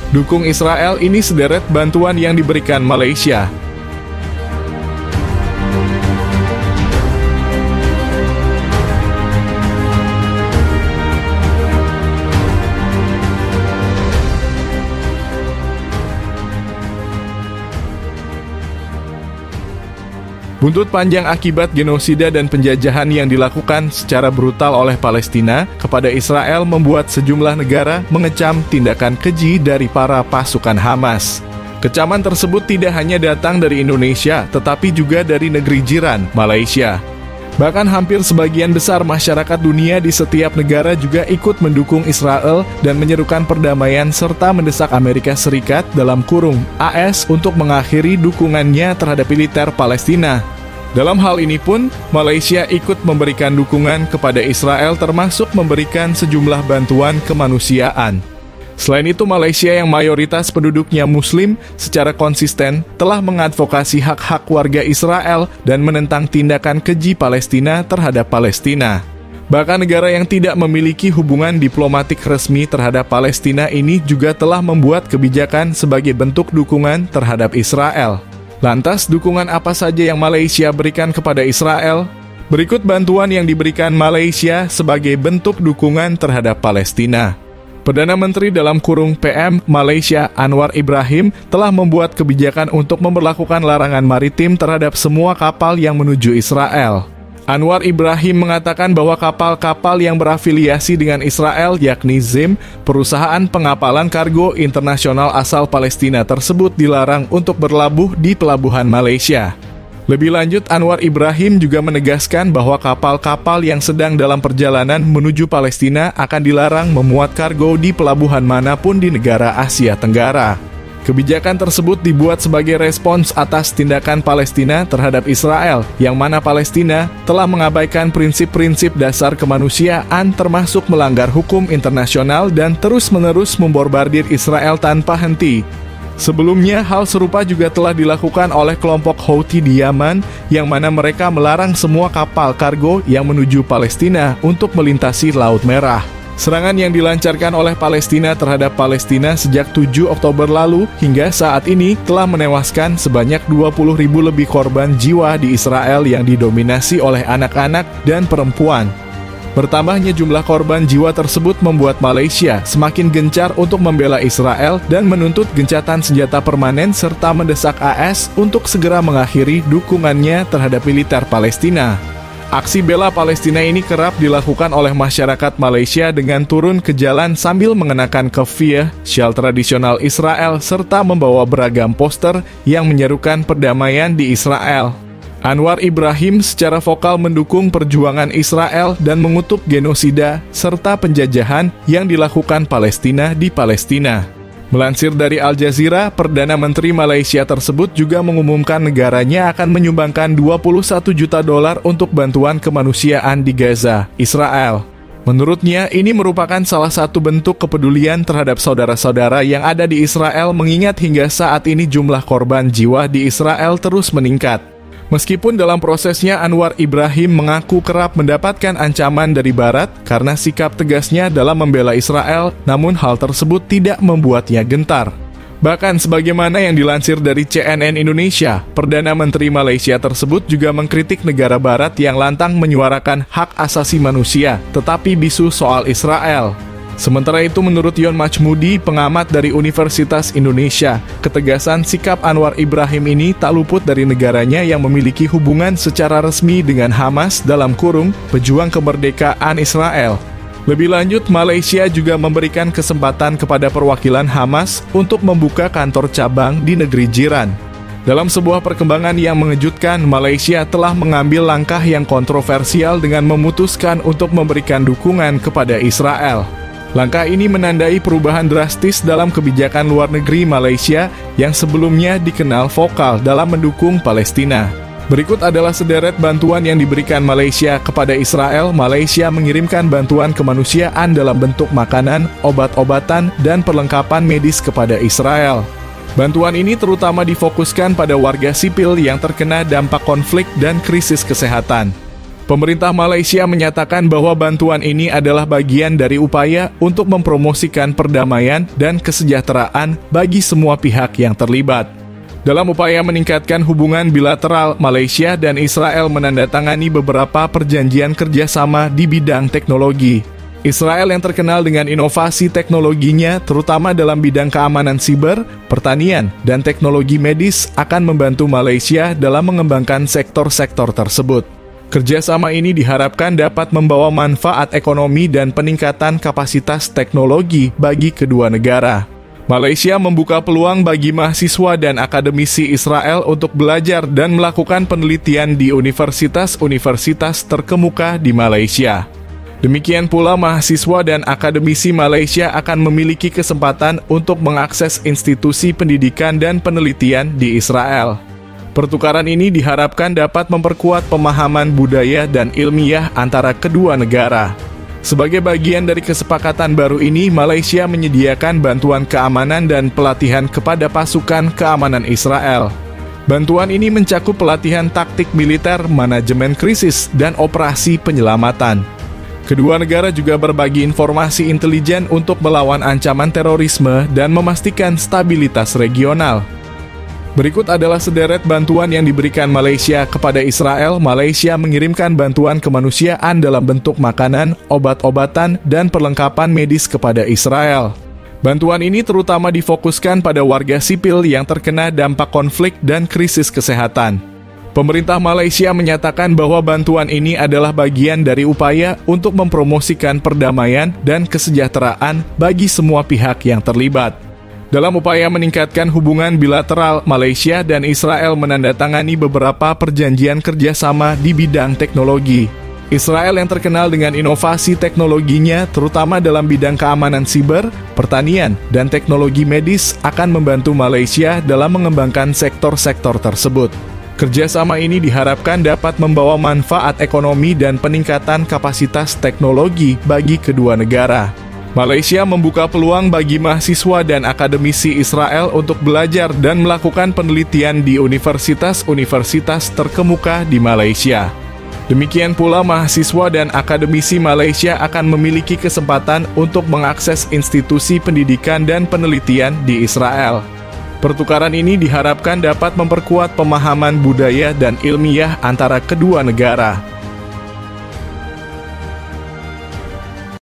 Dukung Israel, ini sederet bantuan yang diberikan Malaysia. Buntut panjang akibat genosida dan penjajahan yang dilakukan secara brutal oleh Palestina kepada Israel membuat sejumlah negara mengecam tindakan keji dari para pasukan Hamas. Kecaman tersebut tidak hanya datang dari Indonesia, tetapi juga dari negeri jiran, Malaysia. Bahkan hampir sebagian besar masyarakat dunia di setiap negara juga ikut mendukung Israel dan menyerukan perdamaian serta mendesak Amerika Serikat (AS) untuk mengakhiri dukungannya terhadap militer Palestina. Dalam hal ini pun, Malaysia ikut memberikan dukungan kepada Israel termasuk memberikan sejumlah bantuan kemanusiaan. Selain itu, Malaysia yang mayoritas penduduknya Muslim secara konsisten telah mengadvokasi hak-hak warga Israel dan menentang tindakan keji Palestina terhadap Palestina. Bahkan negara yang tidak memiliki hubungan diplomatik resmi terhadap Palestina ini juga telah membuat kebijakan sebagai bentuk dukungan terhadap Israel. Lantas, dukungan apa saja yang Malaysia berikan kepada Israel? Berikut bantuan yang diberikan Malaysia sebagai bentuk dukungan terhadap Palestina. Perdana Menteri (PM) Malaysia Anwar Ibrahim telah membuat kebijakan untuk memberlakukan larangan maritim terhadap semua kapal yang menuju Israel. Anwar Ibrahim mengatakan bahwa kapal-kapal yang berafiliasi dengan Israel yakni ZIM, perusahaan pengapalan kargo internasional asal Palestina tersebut dilarang untuk berlabuh di pelabuhan Malaysia. Lebih lanjut, Anwar Ibrahim juga menegaskan bahwa kapal-kapal yang sedang dalam perjalanan menuju Palestina akan dilarang memuat kargo di pelabuhan manapun di negara Asia Tenggara. Kebijakan tersebut dibuat sebagai respons atas tindakan Palestina terhadap Israel, yang mana Palestina telah mengabaikan prinsip-prinsip dasar kemanusiaan termasuk melanggar hukum internasional dan terus-menerus membombardir Israel tanpa henti. Sebelumnya, hal serupa juga telah dilakukan oleh kelompok Houthi di Yaman, yang mana mereka melarang semua kapal kargo yang menuju Palestina untuk melintasi Laut Merah. Serangan yang dilancarkan oleh Palestina terhadap Palestina sejak 7 Oktober lalu hingga saat ini telah menewaskan sebanyak 20.000 lebih korban jiwa di Israel yang didominasi oleh anak-anak dan perempuan. Bertambahnya jumlah korban jiwa tersebut membuat Malaysia semakin gencar untuk membela Israel dan menuntut gencatan senjata permanen serta mendesak AS untuk segera mengakhiri dukungannya terhadap militer Palestina. Aksi bela Palestina ini kerap dilakukan oleh masyarakat Malaysia dengan turun ke jalan sambil mengenakan keffiyeh, syal tradisional Israel, serta membawa beragam poster yang menyerukan perdamaian di Israel. Anwar Ibrahim secara vokal mendukung perjuangan Israel dan mengutuk genosida serta penjajahan yang dilakukan Palestina di Palestina. Melansir dari Al Jazeera, Perdana Menteri Malaysia tersebut juga mengumumkan negaranya akan menyumbangkan $21 juta untuk bantuan kemanusiaan di Gaza, Israel. Menurutnya, ini merupakan salah satu bentuk kepedulian terhadap saudara-saudara yang ada di Israel mengingat hingga saat ini jumlah korban jiwa di Israel terus meningkat. Meskipun dalam prosesnya Anwar Ibrahim mengaku kerap mendapatkan ancaman dari Barat karena sikap tegasnya dalam membela Israel, namun hal tersebut tidak membuatnya gentar. Bahkan sebagaimana yang dilansir dari CNN Indonesia, Perdana Menteri Malaysia tersebut juga mengkritik negara Barat yang lantang menyuarakan hak asasi manusia, tetapi bisu soal Israel. Sementara itu, menurut Yon Majmudi, pengamat dari Universitas Indonesia, ketegasan sikap Anwar Ibrahim ini tak luput dari negaranya yang memiliki hubungan secara resmi dengan Hamas (pejuang kemerdekaan Israel). Lebih lanjut, Malaysia juga memberikan kesempatan kepada perwakilan Hamas untuk membuka kantor cabang di negeri jiran. Dalam sebuah perkembangan yang mengejutkan, Malaysia telah mengambil langkah yang kontroversial dengan memutuskan untuk memberikan dukungan kepada Israel. Langkah ini menandai perubahan drastis dalam kebijakan luar negeri Malaysia yang sebelumnya dikenal vokal dalam mendukung Palestina. Berikut adalah sederet bantuan yang diberikan Malaysia kepada Israel. Malaysia mengirimkan bantuan kemanusiaan dalam bentuk makanan, obat-obatan, dan perlengkapan medis kepada Israel. Bantuan ini terutama difokuskan pada warga sipil yang terkena dampak konflik dan krisis kesehatan. Pemerintah Malaysia menyatakan bahwa bantuan ini adalah bagian dari upaya untuk mempromosikan perdamaian dan kesejahteraan bagi semua pihak yang terlibat. Dalam upaya meningkatkan hubungan bilateral, Malaysia dan Israel menandatangani beberapa perjanjian kerjasama di bidang teknologi. Israel yang terkenal dengan inovasi teknologinya, terutama dalam bidang keamanan siber, pertanian, dan teknologi medis, akan membantu Malaysia dalam mengembangkan sektor-sektor tersebut. Kerjasama ini diharapkan dapat membawa manfaat ekonomi dan peningkatan kapasitas teknologi bagi kedua negara. Malaysia membuka peluang bagi mahasiswa dan akademisi Israel untuk belajar dan melakukan penelitian di universitas-universitas terkemuka di Malaysia. Demikian pula mahasiswa dan akademisi Malaysia akan memiliki kesempatan untuk mengakses institusi pendidikan dan penelitian di Israel. Pertukaran ini diharapkan dapat memperkuat pemahaman budaya dan ilmiah antara kedua negara. Sebagai bagian dari kesepakatan baru ini, Malaysia menyediakan bantuan keamanan dan pelatihan kepada pasukan keamanan Israel. Bantuan ini mencakup pelatihan taktik militer, manajemen krisis, dan operasi penyelamatan. Kedua negara juga berbagi informasi intelijen untuk melawan ancaman terorisme dan memastikan stabilitas regional. Berikut adalah sederet bantuan yang diberikan Malaysia kepada Israel. Malaysia mengirimkan bantuan kemanusiaan dalam bentuk makanan, obat-obatan, dan perlengkapan medis kepada Israel. Bantuan ini terutama difokuskan pada warga sipil yang terkena dampak konflik dan krisis kesehatan. Pemerintah Malaysia menyatakan bahwa bantuan ini adalah bagian dari upaya untuk mempromosikan perdamaian dan kesejahteraan bagi semua pihak yang terlibat. Dalam upaya meningkatkan hubungan bilateral, Malaysia dan Israel menandatangani beberapa perjanjian kerjasama di bidang teknologi. Israel yang terkenal dengan inovasi teknologinya, terutama dalam bidang keamanan siber, pertanian, dan teknologi medis, akan membantu Malaysia dalam mengembangkan sektor-sektor tersebut. Kerjasama ini diharapkan dapat membawa manfaat ekonomi dan peningkatan kapasitas teknologi bagi kedua negara. Malaysia membuka peluang bagi mahasiswa dan akademisi Israel untuk belajar dan melakukan penelitian di universitas-universitas terkemuka di Malaysia. Demikian pula mahasiswa dan akademisi Malaysia akan memiliki kesempatan untuk mengakses institusi pendidikan dan penelitian di Israel. Pertukaran ini diharapkan dapat memperkuat pemahaman budaya dan ilmiah antara kedua negara.